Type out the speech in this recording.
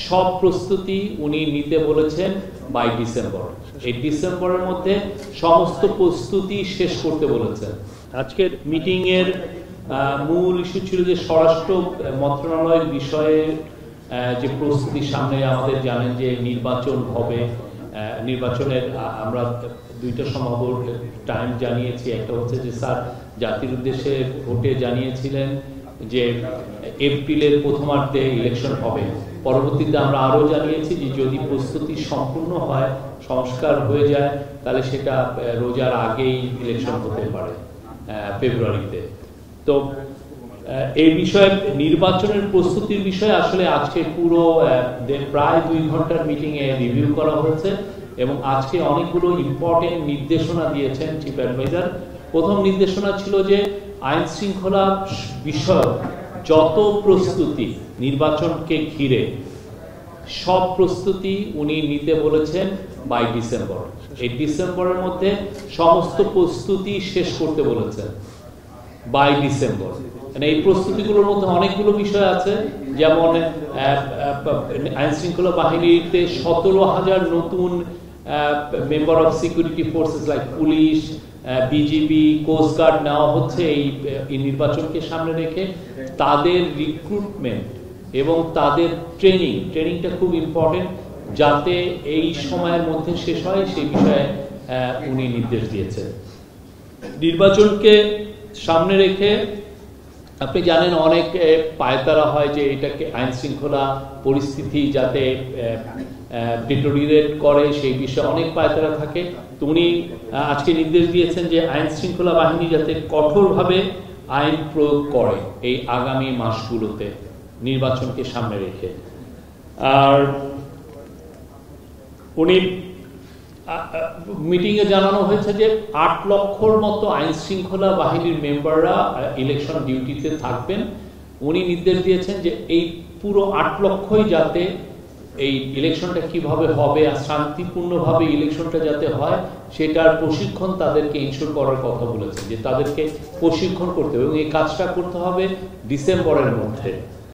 সব প্রস্তুতি উনি নিতে বলেছেন বাই ডিসেম্বর। এই ডিসেম্বরের মধ্যে সমস্ত প্রস্তুতি শেষ করতে বলেছেন। আজকের মিটিং এর মূল ইস্যু ছিল যে স্বরাষ্ট্র মন্ত্রণালয়ের বিষয়ে যে প্রস্তুতি সামনে আমাদের জানেন যে নির্বাচন হবে। নির্বাচনের আমরা দুইটা সম্ভাব্য টাইম জানিয়েছি। একটা হচ্ছে যে স্যার জাতির উদ্দেশ্যে ভোটে জানিয়েছিলেন যে এপ্রিলের প্রথমার্ধে ইলেকশন হবে। পরবর্তীতে আমরা আরও জানিয়েছি যে যদি প্রস্তুতি সম্পূর্ণ হয়, সংস্কার হয়ে যায়, তাহলে সেটা রোজার আগেই ইলেকশন হতে পারে ফেব্রুয়ারিতে। তো এই বিষয়ে নির্বাচনের প্রস্তুতির বিষয়ে আসলে আজকে পুরো প্রায় 2 ঘন্টার মিটিংয়ে রিভিউ করা হয়েছে এবং আজকে অনেকগুলো ইম্পর্টেন্ট নির্দেশনা দিয়েছেন চিফ অ্যাডভাইজার। প্রথম নির্দেশনা ছিল যে আইন শৃঙ্খলা বিষয়ক যত প্রস্তুতি নির্বাচনকে ঘিরে সব প্রস্তুতি উনি নিতে বলেছেন বাই ডিসেম্বর। এই ডিসেম্বরের মধ্যে সমস্ত প্রস্তুতি শেষ করতে বলেছেন বাই ডিসেম্বর। এই প্রস্তুতিগুলোর মধ্যে অনেকগুলো বিষয় আছে, যেমন আইন শৃঙ্খলা বাহিনীতে 17,000 নতুন member of security forces like police, BGB, coast guard নেওয়া হচ্ছে এই নির্বাচনকে সামনে রেখে। তাদের রিক্রুটমেন্ট এবং তাদের ট্রেনিংটা খুব ইম্পর্টেন্ট, যাতে এই সময়ের মধ্যে শেষ হয় সেই বিষয়ে উনি নির্দেশ দিয়েছেন। নির্বাচনকে সামনে রেখে আপনি জানেন অনেক পায়তারা হয় যে এটাকে আইন শৃঙ্খলা পরিস্থিতি যাতে ডিটোরিয়েট করে সেই বিষয়ে অনেক পায়তারা থাকে। তো উনি আজকে নির্দেশ দিয়েছেন যে আইন শৃঙ্খলা বাহিনী যাতে কঠোরভাবে আইন প্রয়োগ করে এই আগামী মাসগুলোতে নির্বাচনকে সামনে রেখে। আর উনি মিটিংয়ে জানানো হয়েছে যে 8 লক্ষর মতো আইন শৃঙ্খলা বাহিনীর মেম্বাররা ইলেকশন ডিউটিতে থাকবেন। উনি নির্দেশ দিয়েছেন যে এই পুরো 8 লক্ষই যাতে এই ইলেকশনটা কিভাবে হবে আর শান্তিপূর্ণভাবে ইলেকশনটা যাতে হয় সেটার প্রশিক্ষণ তাদেরকে ইনশিওর করার কথা বলেছেন, যে তাদেরকে প্রশিক্ষণ করতে হবে এবং এই কাজটা করতে হবে ডিসেম্বরের মধ্যে।